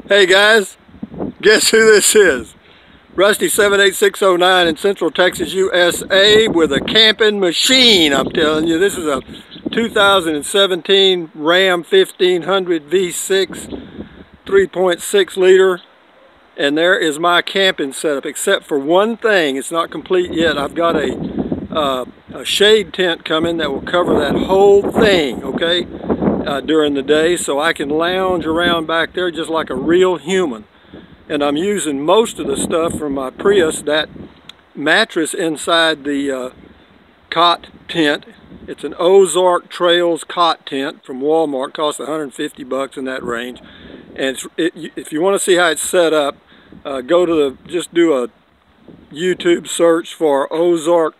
Hey guys, guess who this is? Rusty 78609 in Central Texas, USA with a camping machine. I'm telling you, this is a 2017 Ram 1500 V6 3.6 liter, and there is my camping setup, except for one thing. It's not complete yet. I've got a shade tent coming that will cover that whole thing, okay, during the day, so I can lounge around back there just like a real human. And I'm using most of the stuff from my Prius. That mattress inside the cot tent, it's an Ozark Trails cot tent from Walmart, costs 150 bucks in that range. And if you want to see how it's set up, go to just do a YouTube search for Ozark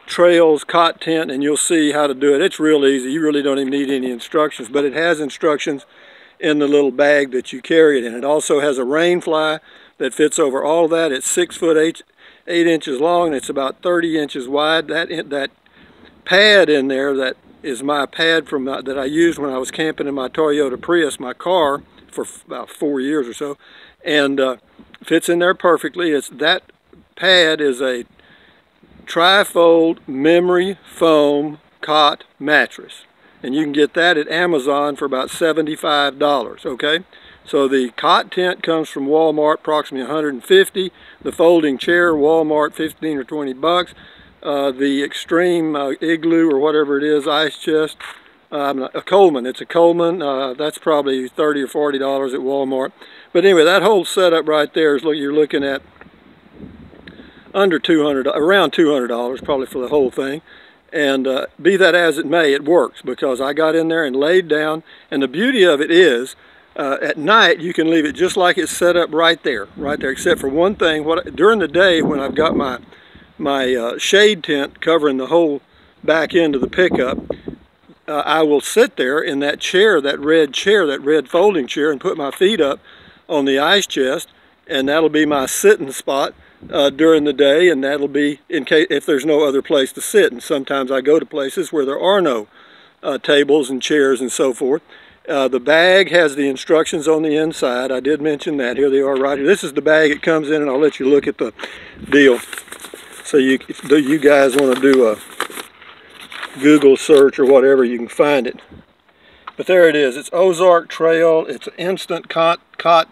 Trails cot tent and you'll see how to do it. It's real easy. You really don't even need any instructions, but it has instructions in the little bag that you carry it in. It also has a rain fly that fits over all of that. It's 6 foot 8 inches long, and it's about 30 inches wide. That pad in there, that is my pad from that I used when I was camping in my Toyota Prius, my car, for about 4 years or so, and fits in there perfectly. That pad is a trifold memory foam cot mattress, and you can get that at Amazon for about $75, okay? So the cot tent comes from Walmart, approximately $150. The folding chair, Walmart, 15 or 20 bucks. The extreme igloo or whatever it is, ice chest, a Coleman. It's a Coleman. That's probably $30 or $40 at Walmart. But anyway, that whole setup right there is, you're looking at under $200, around $200 probably for the whole thing. And be that as it may, it works, because I got in there and laid down. And the beauty of it is, at night you can leave it just like it's set up right there, except for one thing. During the day, when I've got my shade tent covering the whole back end of the pickup, I will sit there in that chair, that red folding chair, and put my feet up on the ice chest, and that'll be my sitting spot during the day, and that'll be in case if there's no other place to sit. And sometimes I go to places where there are no tables and chairs and so forth. The bag has the instructions on the inside. I did mention that. Here they are right here. This is the bag it comes in, and I'll let you look at the deal. So if you guys want to do a Google search or whatever, you can find it. But there it is. It's Ozark Trail. It's an instant cot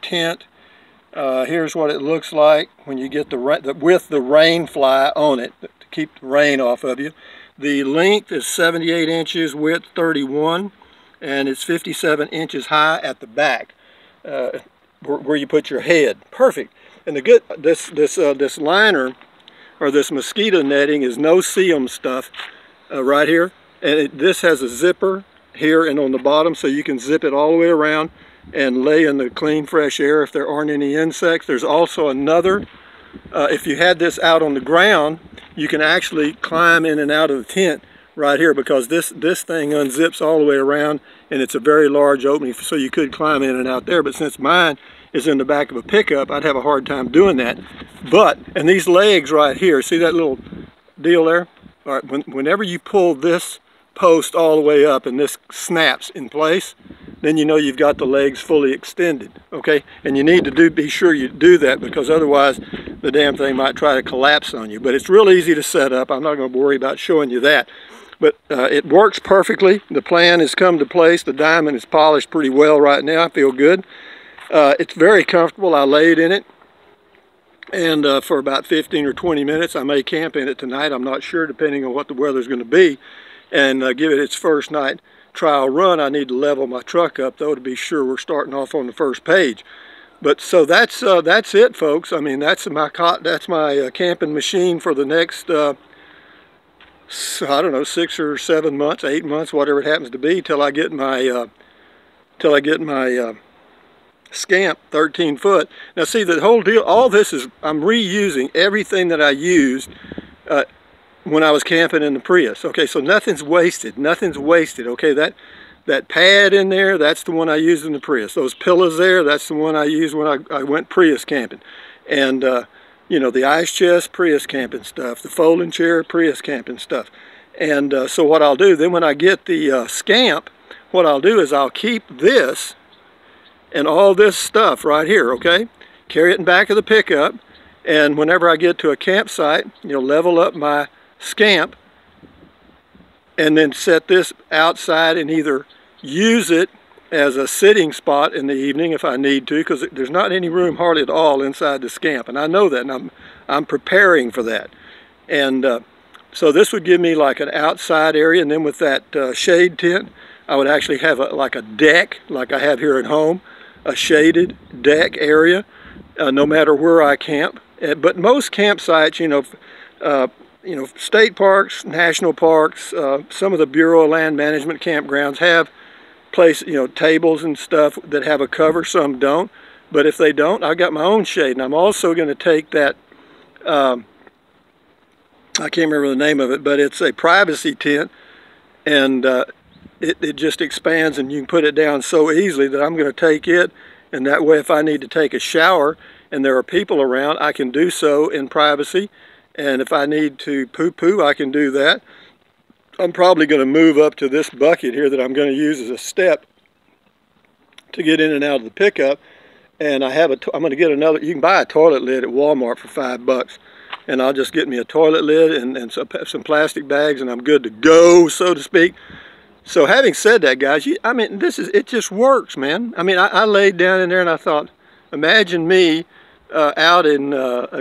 tent. Here's what it looks like when you get with the rain fly on it to keep the rain off of you. The length is 78 inches, width 31, and it's 57 inches high at the back, where you put your head. Perfect. And this liner, or this mosquito netting, is no-see-um stuff right here. And this has a zipper here and on the bottom, so you can zip it all the way around and lay in the clean, fresh air if there aren't any insects. There's also another, if you had this out on the ground, you can actually climb in and out of the tent right here, because this thing unzips all the way around, and it's a very large opening, so you could climb in and out there. But since mine is in the back of a pickup, I'd have a hard time doing that. And these legs right here, see that little deal there? All right, whenever you pull this post all the way up and this snaps in place, then you know you've got the legs fully extended, okay? And you need to be sure you do that, because otherwise the damn thing might try to collapse on you. But it's real easy to set up. I'm not going to worry about showing you that. But it works perfectly. The plan has come to place. The diamond is polished pretty well right now. I feel good. It's very comfortable. I laid in it, and for about 15 or 20 minutes. I may camp in it tonight. I'm not sure, depending on what the weather's going to be, and give it its first night trial run. I need to level my truck up, though, to be sure we're starting off on the first page. But so that's it, folks. I mean, that's my camping machine for the next I don't know, 6 or 7 months, 8 months, whatever it happens to be, till I get my Scamp 13 foot. Now see, the whole deal, all this is, I'm reusing everything that I used when I was camping in the Prius. Okay, so nothing's wasted, okay? That pad in there, that's the one I used in the Prius. Those pillows there, that's the one I used when I went Prius camping. And you know, the ice chest, Prius camping stuff. The folding chair, Prius camping stuff. And so what I'll do, then when I get the Scamp, what I'll do is I'll keep this and all this stuff right here, okay? Carry it in back of the pickup, and whenever I get to a campsite, you'll level up my scamp and then set this outside and either use it as a sitting spot in the evening if I need to, because there's not any room hardly at all inside the scamp, and I know that, and I'm preparing for that. And so this would give me like an outside area, and then with that shade tent, I would actually have like a deck like I have here at home, a shaded deck area, no matter where I camp. But most campsites, you know, state parks, national parks, some of the Bureau of Land Management campgrounds have tables and stuff that have a cover. Some don't, but if they don't, I've got my own shade. And I'm also going to take that, I can't remember the name of it, but it's a privacy tent, and it just expands, and you can put it down so easily that I'm going to take it, and that way if I need to take a shower and there are people around, I can do so in privacy. And if I need to poo-poo, I can do that. I'm probably going to move up to this bucket here that I'm going to use as a step to get in and out of the pickup. And I'm going to get another, you can buy a toilet lid at Walmart for $5. And I'll just get me a toilet lid and some plastic bags, and I'm good to go, so to speak. So having said that, guys, I mean, it just works, man. I mean, I laid down in there and I thought, imagine me out in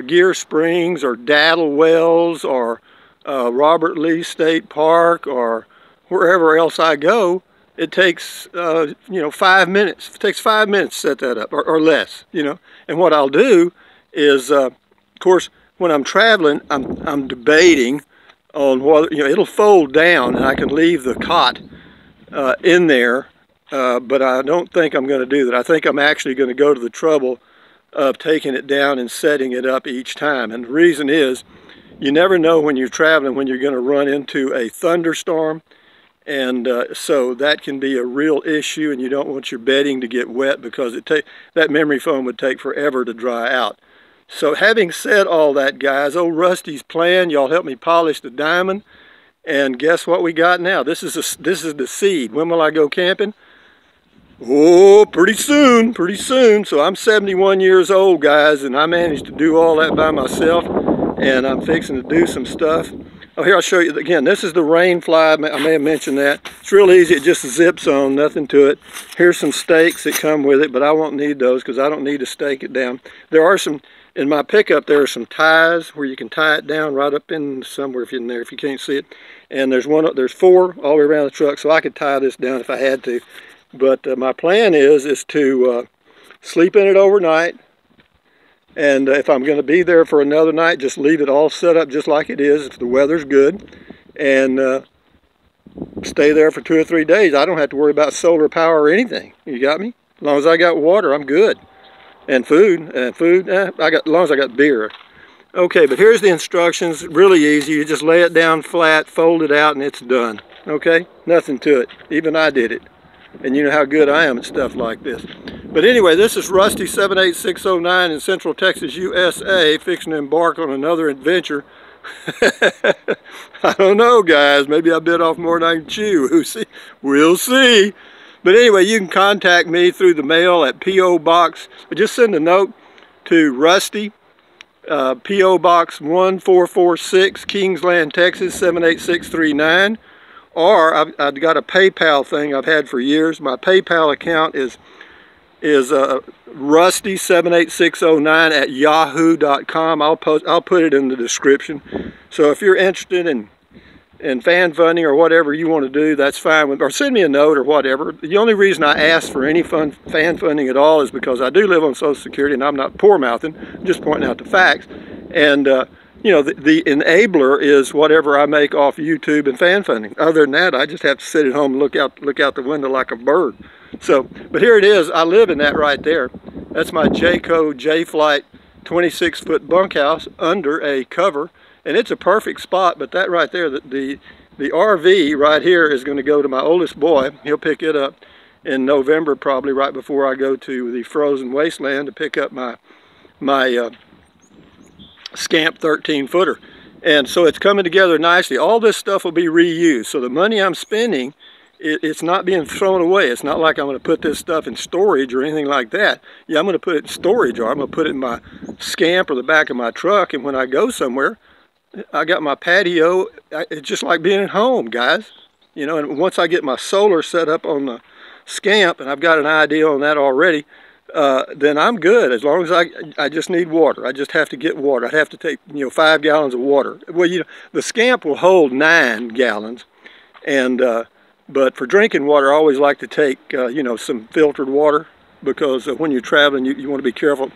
Gear Springs or Daddle Wells or Robert Lee State Park or wherever else I go. It takes, 5 minutes. It takes 5 minutes to set that up, or less, you know. And what I'll do is, of course, when I'm traveling, I'm debating on whether, it'll fold down and I can leave the cot in there, but I don't think I'm going to do that. I think I'm actually going to go to the trouble of taking it down and setting it up each time. And the reason is, you never know when you're traveling when you're going to run into a thunderstorm, and so that can be a real issue, and you don't want your bedding to get wet because that memory foam would take forever to dry out. So having said all that, guys, old Rusty's plan, y'all help me polish the diamond, and guess what we got now? This is the seed. When will I go camping? Oh, pretty soon, pretty soon. So I'm 71 years old, guys, and I managed to do all that by myself, and I'm fixing to do some stuff. Oh, here, I'll show you again. This is the rain fly. I may have mentioned that. It's real easy. It just zips on, nothing to it. Here's some stakes that come with it, but I won't need those because I don't need to stake it down. There are some, in my pickup, there are some ties where you can tie it down right up in somewhere if you're in there, if you can't see it. And there's four all the way around the truck, so I could tie this down if I had to. But my plan is to sleep in it overnight, and if I'm going to be there for another night, just leave it all set up just like it is if the weather's good, and stay there for 2 or 3 days. I don't have to worry about solar power or anything. You got me? As long as I got water, I'm good. And food, as long as I got beer. Okay, but here's the instructions. Really easy. You just lay it down flat, fold it out, and it's done. Okay? Nothing to it. Even I did it. And you know how good I am at stuff like this. But anyway, this is Rusty 78609 in Central Texas, USA, fixing to embark on another adventure. I don't know, guys. Maybe I bit off more than I can chew. We'll see. But anyway, you can contact me through the mail at P.O. Box. Just send a note to Rusty, P.O. Box 1446, Kingsland, Texas 78639. Or I've got a PayPal thing I've had for years. My PayPal account is rusty78609 at yahoo.com. I'll put it in the description. So if you're interested in fan funding or whatever you want to do, that's fine. Or send me a note or whatever. The only reason I ask for any fan funding at all is because I do live on Social Security, and I'm not poor-mouthing. I'm just pointing out the facts. And the enabler is whatever I make off YouTube and fan funding. Other than that, I just have to sit at home and look out the window like a bird. So, but here it is. I live in that right there. That's my Jayco J-Flight 26-foot bunkhouse under a cover, and it's a perfect spot. But that right there, the RV right here is going to go to my oldest boy. He'll pick it up in November, probably right before I go to the frozen wasteland to pick up my Scamp 13-footer. And so it's coming together nicely. All this stuff will be reused. So the money I'm spending it's not being thrown away. It's not like I'm going to put this stuff in storage or anything like that. Yeah, I'm going to put it in storage, or I'm going to put it in my scamp or the back of my truck, and when I go somewhere, I got my patio. It's just like being at home, guys. You know, and once I get my solar set up on the scamp, and I've got an idea on that already, then I'm good. As long as I just need water. I just have to get water. I'd have to take, 5 gallons of water. Well, the scamp will hold 9 gallons, and but for drinking water, I always like to take, some filtered water, because when you're traveling, you want to be careful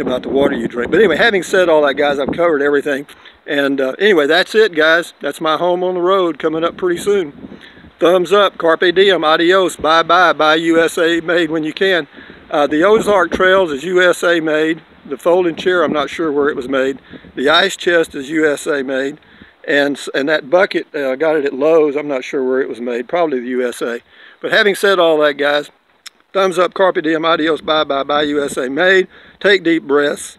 about the water you drink. But anyway, having said all that, guys, I've covered everything. And anyway, that's it, guys. That's my home on the road coming up pretty soon. Thumbs up, carpe diem, adios, bye-bye, buy USA made when you can. The Ozark Trails is USA made. The folding chair, I'm not sure where it was made. The ice chest is USA made. And that bucket, I got it at Lowe's. I'm not sure where it was made, probably the USA. But having said all that, guys, thumbs up, carpe diem, adios, bye-bye, buy USA made. Take deep breaths.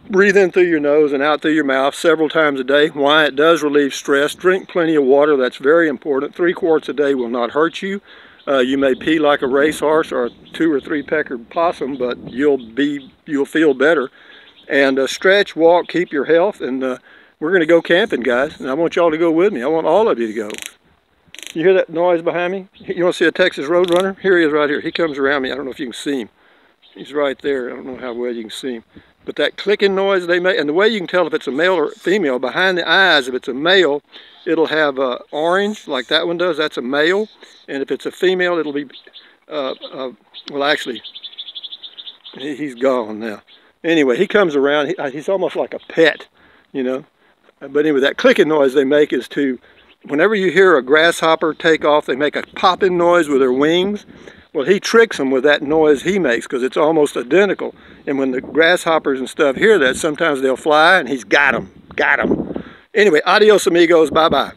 Breathe in through your nose and out through your mouth several times a day. Why? It does relieve stress. Drink plenty of water. That's very important. 3 quarts a day will not hurt you. You may pee like a racehorse or a 2 or 3 pecker possum, but you'll feel better. And stretch, walk, keep your health, and we're going to go camping, guys. And I want y'all to go with me. I want all of you to go. You hear that noise behind me? You want to see a Texas Roadrunner? Here he is right here. He comes around me. I don't know if you can see him. He's right there. I don't know how well you can see him. But that clicking noise they make, and the way you can tell if it's a male or female, behind the eyes, if it's a male, it'll have orange, like that one does. That's a male. And if it's a female, it'll be, well, actually, he's gone now. Anyway, he comes around. He's almost like a pet, But anyway, that clicking noise they make is whenever you hear a grasshopper take off, they make a popping noise with their wings. Well, he tricks them with that noise he makes, because it's almost identical. And when the grasshoppers and stuff hear that, sometimes they'll fly, and he's got them. Got them. Anyway, adios amigos. Bye-bye.